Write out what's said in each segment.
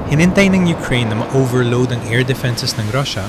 Hinintay ng Ukraine na ma-overload ang air defenses ng Russia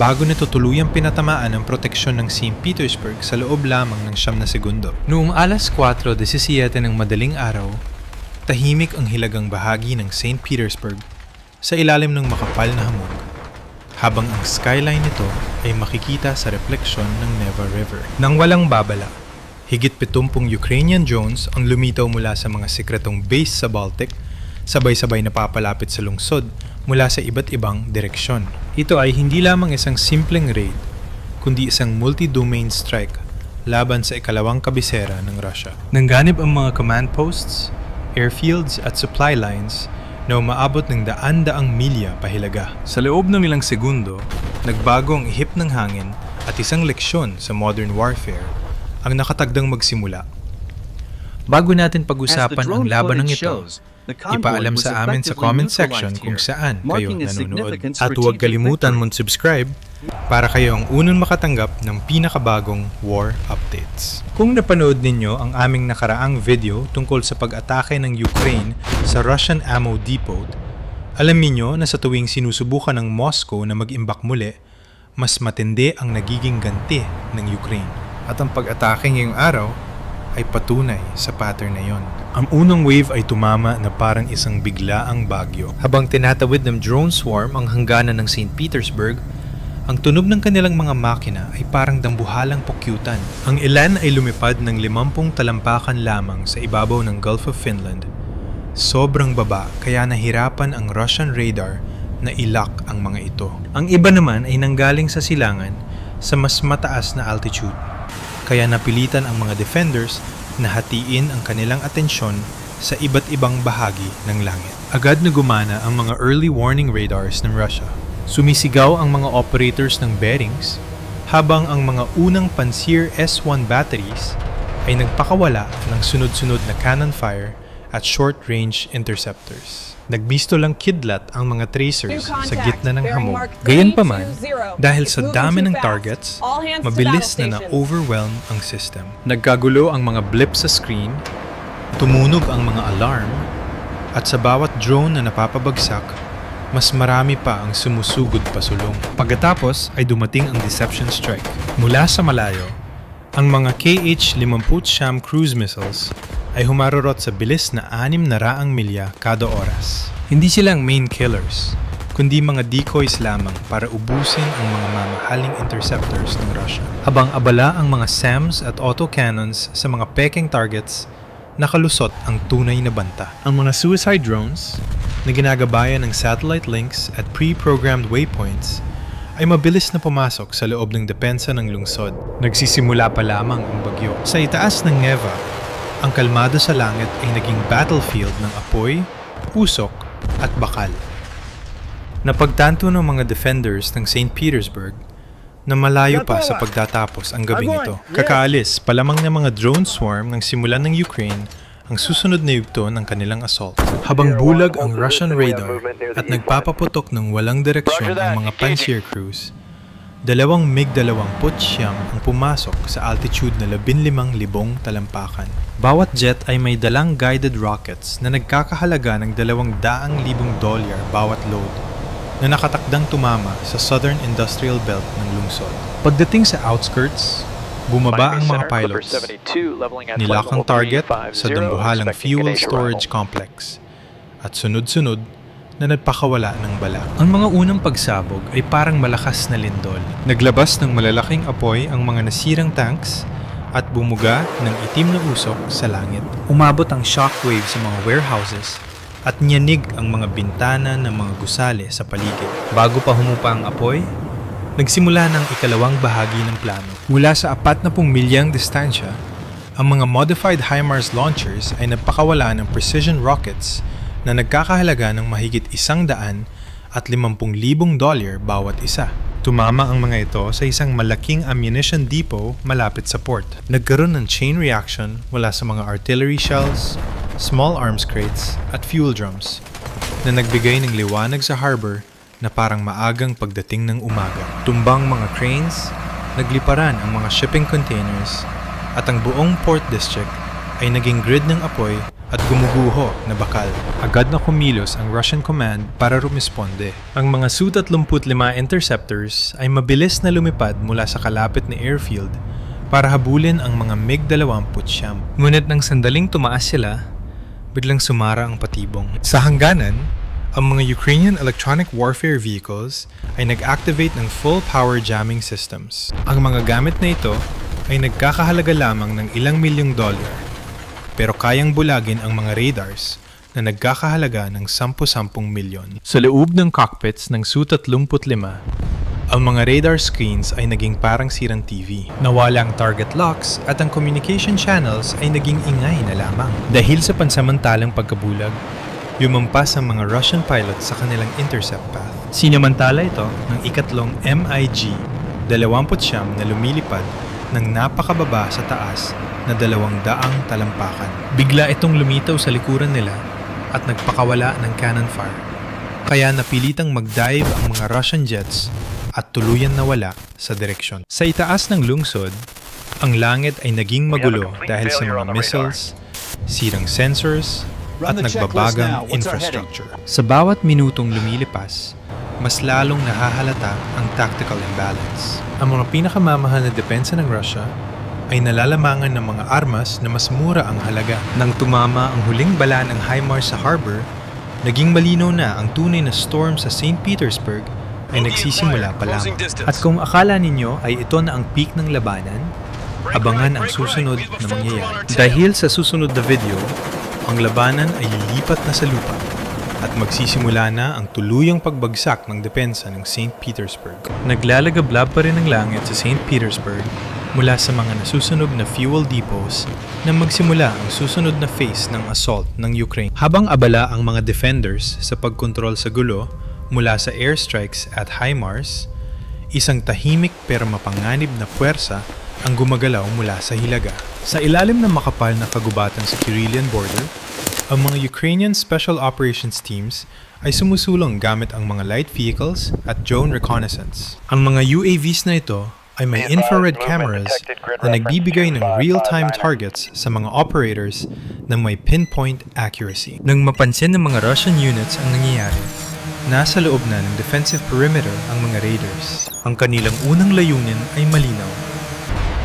bago nito tuluyang pinatamaan ang proteksyon ng St. Petersburg sa loob lamang ng 9 na segundo. Noong alas 4:17 ng madaling araw, tahimik ang hilagang bahagi ng St. Petersburg sa ilalim ng makapal na hamog, habang ang skyline nito ay makikita sa refleksyon ng Neva River. Nang walang babala, higit 70 Ukrainian drones ang lumitaw mula sa mga sikretong base sa Baltic, sabay-sabay na papalapit sa lungsod mula sa iba't ibang direksyon. Ito ay hindi lamang isang simpleng raid, kundi isang multi-domain strike laban sa ikalawang kabisera ng Russia. Nangganib ang mga command posts, airfields at supply lines na umaabot ng daan-daang milya pahilaga. Sa loob ng ilang segundo, nagbago ang ihip ng hangin at isang leksyon sa modern warfare ang nakatagdang magsimula. Bago natin pag-usapan ang labanang ito, ipaalam sa amin sa comment section kung saan kayo nanonood. At huwag kalimutan mong subscribe para kayo ang unang makatanggap ng pinakabagong war updates. Kung napanood ninyo ang aming nakaraang video tungkol sa pag-atake ng Ukraine sa Russian ammo depot, alam niyo na sa tuwing sinusubukan ng Moscow na mag-imbak muli, mas matindi ang nagiging ganti ng Ukraine. At ang pag-atake ngayong araw ay patunay sa pattern na yon. Ang unang wave ay tumama na parang isang biglaang bagyo. Habang tinatawid ng drone swarm ang hangganan ng St. Petersburg, ang tunog ng kanilang mga makina ay parang dambuhalang pukyutan. Ang ilan ay lumipad ng 50 talampakan lamang sa ibabaw ng Gulf of Finland. Sobrang baba kaya nahirapan ang Russian radar na ilock ang mga ito. Ang iba naman ay nanggaling sa silangan sa mas mataas na altitude. Kaya napilitan ang mga defenders na hatiin ang kanilang atensyon sa iba't ibang bahagi ng langit. Agad na gumana ang mga early warning radars ng Russia. Sumisigaw ang mga operators ng bearings, habang ang mga unang Pantsir S-1 batteries ay nagpakawala ng sunod-sunod na cannon fire at short-range interceptors. Nagbisto lang kidlat ang mga tracers sa gitna ng hamog. Gayunpaman, dahil sa dami ng targets, mabilis na na-overwhelm ang system. Nagkagulo ang mga blip sa screen, tumunog ang mga alarm, at sa bawat drone na napapabagsak, mas marami pa ang sumusugod pasulong. Pagkatapos ay dumating ang deception strike. Mula sa malayo, ang mga KH-50 cruise missiles ay humarurot sa bilis na 600 milya kada oras. Hindi silang main killers, kundi mga decoys lamang para ubusin ang mga mamahaling interceptors ng Russia. Habang abala ang mga SAMs at autocannons sa mga peking targets, nakalusot ang tunay na banta. Ang mga suicide drones, na ginagabayan ng satellite links at pre-programmed waypoints, ay mabilis na pumasok sa loob ng depensa ng lungsod. Nagsisimula pa lamang ang bagyo. Sa itaas ng Neva, ang kalmado sa langit ay naging battlefield ng apoy, usok, at bakal. Napagtanto ng mga defenders ng St. Petersburg na malayo pa sa pagtatapos ang gabing ito. Kakaalis pa lamang ng mga drone swarm ng simulan ng Ukraine ang susunod na yugto ng kanilang assault. Habang bulag ang Russian radar at nagpapaputok ng walang direksyon ang mga Pantsir crews, 2 MiG-29 ang pumasok sa altitude na 15,000 talampakan. Bawat jet ay may dalang guided rockets na nagkakahalaga ng $200,000 bawat load na nakatakdang tumama sa Southern Industrial Belt ng lungsod. Pagdating sa outskirts, bumaba ang mga pilots, nilock ang target sa dambuhalang fuel storage complex, at sunod-sunod na nagpakawala ng bala. Ang mga unang pagsabog ay parang malakas na lindol. Naglabas ng malalaking apoy ang mga nasirang tanks at bumuga ng itim na usok sa langit. Umabot ang shockwave sa mga warehouses at nyanig ang mga bintana ng mga gusali sa paligid. Bago pa humupa ang apoy, nagsimula ng ikalawang bahagi ng plano. Mula sa 40 milyang distansya, ang mga modified HIMARS launchers ay nagpakawala ng precision rockets na nagkakahalaga ng mahigit $150,000 bawat isa. Tumama ang mga ito sa isang malaking ammunition depot malapit sa port. Nagkaroon ng chain reaction mula sa mga artillery shells, small arms crates, at fuel drums na nagbigay ng liwanag sa harbor na parang maagang pagdating ng umaga. Tumbang mga cranes, nagliparan ang mga shipping containers, at ang buong port district ay naging grid ng apoy at gumuguho na bakal. Agad na kumilos ang Russian command para rumisponde. Ang mga Su-35 interceptors ay mabilis na lumipad mula sa kalapit na airfield para habulin ang mga MiG-29. Ngunit nang sandaling tumaas sila, biglang sumara ang patibong. Sa hangganan, ang mga Ukrainian electronic warfare vehicles ay nag-activate ng full power jamming systems. Ang mga gamit na ito ay nagkakahalaga lamang ng ilang milyong dollar, pero kayang bulagin ang mga radars na nagkakahalaga ng 10-10 milyon. Sa loob ng cockpits ng Su-35, ang mga radar screens ay naging parang sirang TV. Nawala ang target locks at ang communication channels ay naging ingay na lamang. Dahil sa pansamantalang pagkabulag, lumampas ang mga Russian pilots sa kanilang intercept path. Sinamantala ito ng ikatlong MiG-29 na lumilipad ng napakababa sa taas na 200 talampakan. Bigla itong lumitaw sa likuran nila at nagpakawala ng cannon fire. Kaya napilitang mag-dive ang mga Russian jets at tuluyan nawala sa direksyon. Sa itaas ng lungsod, ang langit ay naging magulo dahil sa mga missiles, sirang sensors, at nagbabagang infrastructure. Sa bawat minutong lumilipas, mas lalong nahahalata ang tactical imbalance. Ang mga pinakamamahal na depensa ng Russia ay nalalamangan ng mga armas na mas mura ang halaga. Nang tumama ang huling bala ng HIMARS sa harbor, naging malinaw na ang tunay na storm sa St. Petersburg ay nagsisimula pa lamang. At kung akala ninyo ay ito na ang peak ng labanan, abangan ang susunod na mangyayari. Dahil sa susunod na video, ang labanan ay lilipat na sa lupa at magsisimula na ang tuluyang pagbagsak ng depensa ng St. Petersburg. Naglalagablab pa rin ang langit sa St. Petersburg mula sa mga nasusunog na fuel depots na magsimula ang susunod na phase ng assault ng Ukraine. Habang abala ang mga defenders sa pagkontrol sa gulo mula sa airstrikes at HIMARS, isang tahimik pero mapanganib na puwersa ang gumagalaw mula sa hilaga. Sa ilalim ng makapal na kagubatan sa Karelian border, ang mga Ukrainian Special Operations Teams ay sumusulong gamit ang mga light vehicles at drone reconnaissance. Ang mga UAVs na ito ay may infrared cameras na nagbibigay ng real-time targets sa mga operators na may pinpoint accuracy. Nang mapansin ng mga Russian units ang nangyayari, nasa loob na ng defensive perimeter ang mga raiders. Ang kanilang unang layunin ay malinaw: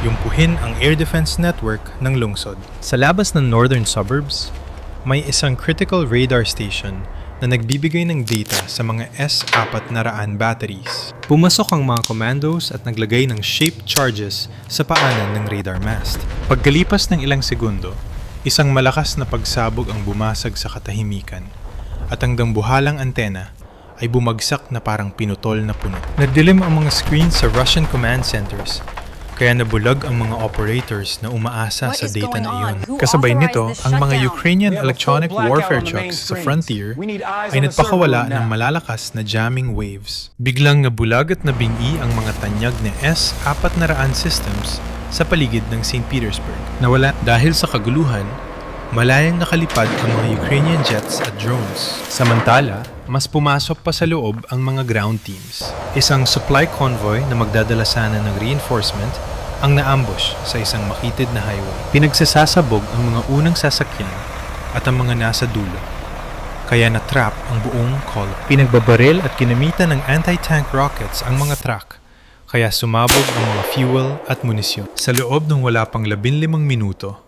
yumpuhin ang air defense network ng lungsod. Sa labas ng northern suburbs, may isang critical radar station na nagbibigay ng data sa mga S-400 batteries. Pumasok ang mga commandos at naglagay ng shaped charges sa paanan ng radar mast. Pagkalipas ng ilang segundo, isang malakas na pagsabog ang bumasag sa katahimikan at ang dambuhalang antena ay bumagsak na parang pinutol na puno. Nagdilim ang mga screens sa Russian command centers, kaya nabulag ang mga operators na umaasa sa data na iyon. Kasabay nito, ang mga Ukrainian electronic warfare trucks sa frontier ay nagpakawala ng malalakas na jamming waves. Biglang nabulag at nabingi ang mga tanyag na S-400 systems sa paligid ng St. Petersburg. Nawala dahil sa kaguluhan, malayang nakalipad ang mga Ukrainian jets at drones. Samantala, mas pumasok pa sa loob ang mga ground teams. Isang supply convoy na magdadala sana ng reinforcement ang naambush sa isang makitid na highway. Pinagsasasabog ang mga unang sasakyan at ang mga nasa dulo, kaya na-trap ang buong column. Pinagbabaril at kinamitan ng anti-tank rockets ang mga truck, kaya sumabog ang mga fuel at munisyon. Sa loob ng wala pang 15 minuto,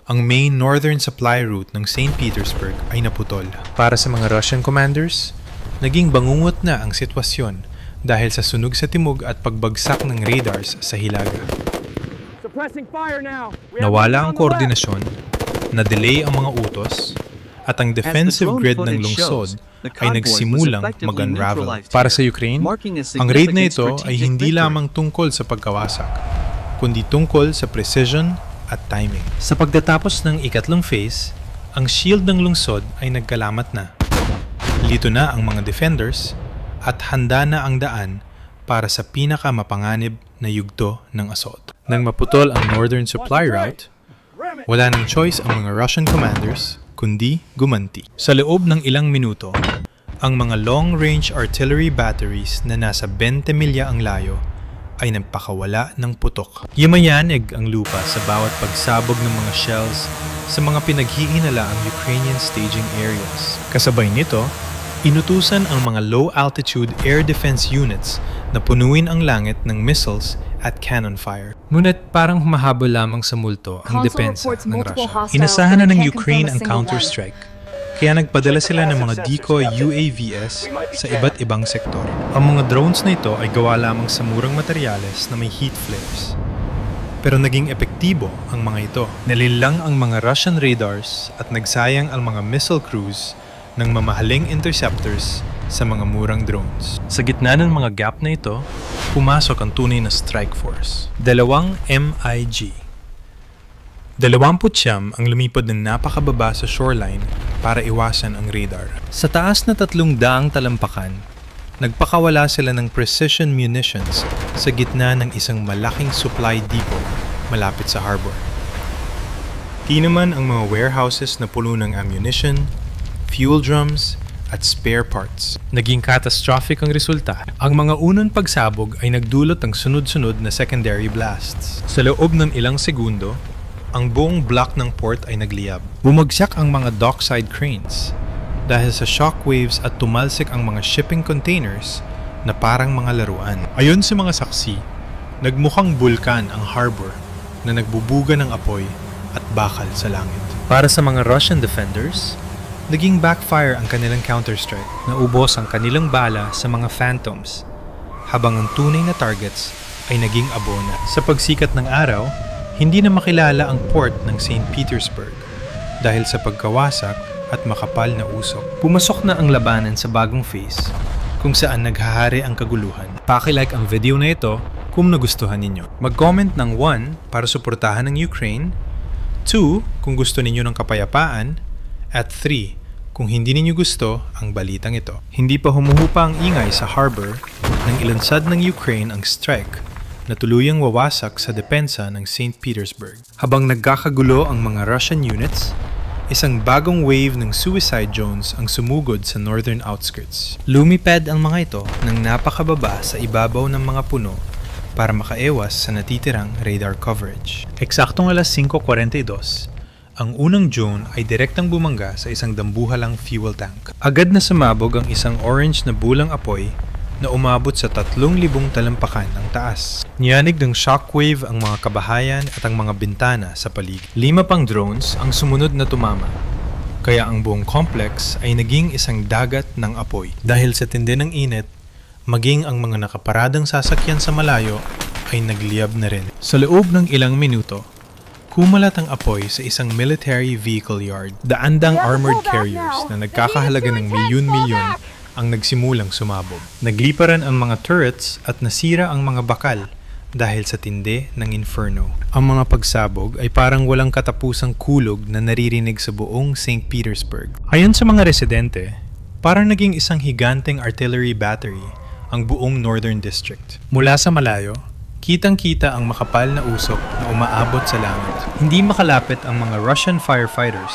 ang main northern supply route ng St. Petersburg ay naputol. Para sa mga Russian commanders, naging bangungot na ang sitwasyon dahil sa sunog sa timog at pagbagsak ng radars sa hilaga. Nawala ang koordinasyon, na-delay ang mga utos, at ang defensive grid ng lungsod ay nagsimulang mag-unravel. Para sa Ukraine, ang raid na ito ay hindi lamang tungkol sa pagkawasak, kundi tungkol sa precision at timing. Sa pagtatapos ng ikatlong phase, ang shield ng lungsod ay nagkalamat na. Lito na ang mga defenders at handa na ang daan para sa pinakamapanganib na yugto ng assault. Nang maputol ang northern supply route, wala nang choice ang mga Russian commanders kundi gumanti. Sa loob ng ilang minuto, ang mga long-range artillery batteries na nasa 20 milya ang layo ay nagpakawala ng putok. Yumayanig ang lupa sa bawat pagsabog ng mga shells sa mga pinaghihinalaang Ukrainian staging areas. Kasabay nito, inutusan ang mga low-altitude air defense units na punuin ang langit ng missiles at cannon fire. Ngunit parang humahabol lamang sa multo ang depensa ng Russia. Inasahan na ng Ukraine ang counter-strike, kaya nagpadala sila ng mga decoy UAVs sa iba't ibang sektor. Ang mga drones na ito ay gawa lamang sa murang materyales na may heat flares. Pero naging epektibo ang mga ito. Nalilang ang mga Russian radars at nagsayang ang mga missile crews ng mamahaling interceptors sa mga murang drones. Sa gitna ng mga gap na ito, pumasok ang tunay na strike force. 2 MiG. 29 ang lumipad ng napakababa sa shoreline para iwasan ang radar. Sa taas na 300 talampakan, nagpakawala sila ng precision munitions sa gitna ng isang malaking supply depot malapit sa harbor. Tinuman ang mga warehouses na puno ng ammunition, fuel drums, at spare parts. Naging catastrophic ang resulta. Ang mga unang pagsabog ay nagdulot ng sunod-sunod na secondary blasts. Sa loob ng ilang segundo, ang buong block ng port ay nagliyab. Bumagsak ang mga dockside cranes dahil sa shockwaves at tumalsik ang mga shipping containers na parang mga laruan. Ayon sa mga saksi, nagmukhang bulkan ang harbor na nagbubuga ng apoy at bakal sa langit. Para sa mga Russian defenders, naging backfire ang kanilang counter-strike. Naubos ang kanilang bala sa mga Phantoms, habang ang tunay na targets ay naging abona. Sa pagsikat ng araw, hindi na makilala ang port ng St. Petersburg dahil sa pagkawasak at makapal na usok. Pumasok na ang labanan sa bagong phase kung saan naghahari ang kaguluhan. Paki-like ang video na ito kung nagustuhan ninyo. Mag-comment ng 1 para suportahan ng Ukraine, 2 kung gusto ninyo ng kapayapaan, at 3, kung hindi ninyo gusto ang balitang ito. Hindi pa humuhupa ang ingay sa harbor nang ilansad ng Ukraine ang strike na tuluyang wawasak sa depensa ng St. Petersburg. Habang nagkakagulo ang mga Russian units, isang bagong wave ng suicide drones ang sumugod sa northern outskirts. Lumipad ang mga ito ng napakababa sa ibabaw ng mga puno para makaiwas sa natitirang radar coverage. Eksaktong alas 5:42, ang unang drone ay direktang bumangga sa isang dambuhalang fuel tank. Agad na sumabog ang isang orange na bulang apoy na umabot sa 3,000 talampakan ng taas. Niyanig ng shockwave ang mga kabahayan at ang mga bintana sa paligid. 5 pang drones ang sumunod na tumama, kaya ang buong complex ay naging isang dagat ng apoy. Dahil sa tindi ng init, maging ang mga nakaparadang sasakyan sa malayo ay nagliyab na rin. Sa loob ng ilang minuto, kumalat ang apoy sa isang military vehicle yard. Daandang armored carriers na nagkakahalaga ng milyon-milyon ang nagsimulang sumabog. Nagliparan ang mga turrets at nasira ang mga bakal dahil sa tindi ng inferno. Ang mga pagsabog ay parang walang katapusang kulog na naririnig sa buong St. Petersburg. Ayon sa mga residente, parang naging isang higanteng artillery battery ang buong Northern District. Mula sa malayo, kitang-kita ang makapal na usok na umaabot sa langit. Hindi makalapit ang mga Russian firefighters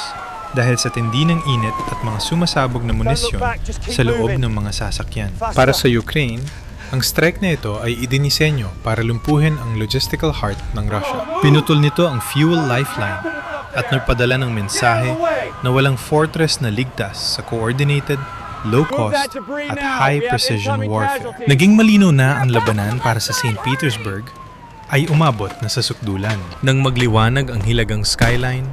dahil sa tindi ng init at mga sumasabog na munisyon sa loob ng mga sasakyan. Para sa Ukraine, ang strike na ito ay idinisenyo para lumpuhin ang logistical heart ng Russia. Pinutol nito ang fuel lifeline at nagpadala ng mensahe na walang fortress na ligtas sa coordinated, low-cost at high-precision warfare. Naging malinaw na ang labanan para sa St. Petersburg ay umabot na sa sukdulan. Nang magliwanag ang hilagang skyline,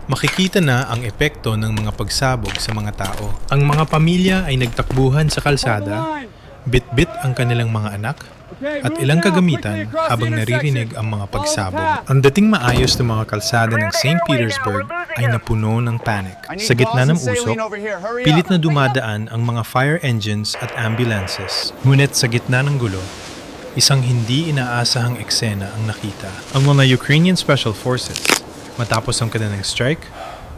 makikita na ang epekto ng mga pagsabog sa mga tao. Ang mga pamilya ay nagtakbuhan sa kalsada, bit-bit ang kanilang mga anak, at ilang kagamitan habang naririnig ang mga pagsabog. Ang dating maayos ng mga kalsada ng St. Petersburg ay napuno ng panic. Sa gitna ng usok, pilit na dumadaan ang mga fire engines at ambulances. Ngunit sa gitna ng gulo, isang hindi inaasahang eksena ang nakita. Ang mga Ukrainian Special Forces, matapos ang kanilang strike,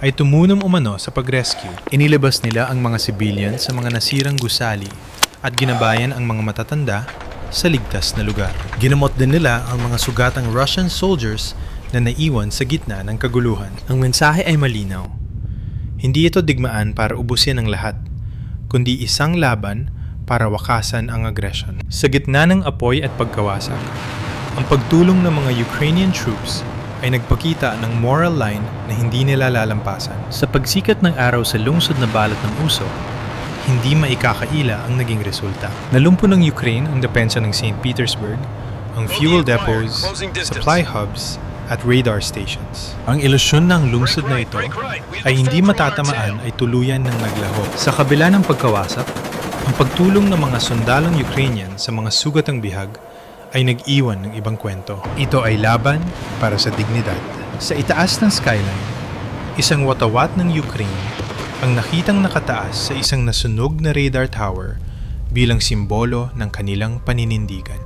ay tumunom umano sa pag-rescue. Inilabas nila ang mga civilians sa mga nasirang gusali at ginabayan ang mga matatanda sa ligtas na lugar. Ginamot din nila ang mga sugatang Russian soldiers na naiwan sa gitna ng kaguluhan. Ang mensahe ay malinaw. Hindi ito digmaan para ubusin ang lahat, kundi isang laban para wakasan ang aggression. Sa gitna ng apoy at pagkawasak, ang pagtulong ng mga Ukrainian troops ay nagpakita ng moral line na hindi nila lalampasan. Sa pagsikat ng araw sa lungsod na balat ng usok, hindi maikakaila ang naging resulta. Nalumpo ng Ukraine ang depensa ng St. Petersburg, ang fuel depots, supply hubs, at radar stations. Ang ilusyon ng lungsod na ito ay hindi matatamaan ay tuluyan ng naglaho. Sa kabila ng pagkawasak, ang pagtulong ng mga sundalong Ukrainian sa mga sugatang bihag ay nag-iwan ng ibang kwento. Ito ay laban para sa dignidad. Sa itaas ng skyline, isang watawat ng Ukraine ang nakitang nakataas sa isang nasunog na radar tower bilang simbolo ng kanilang paninindigan.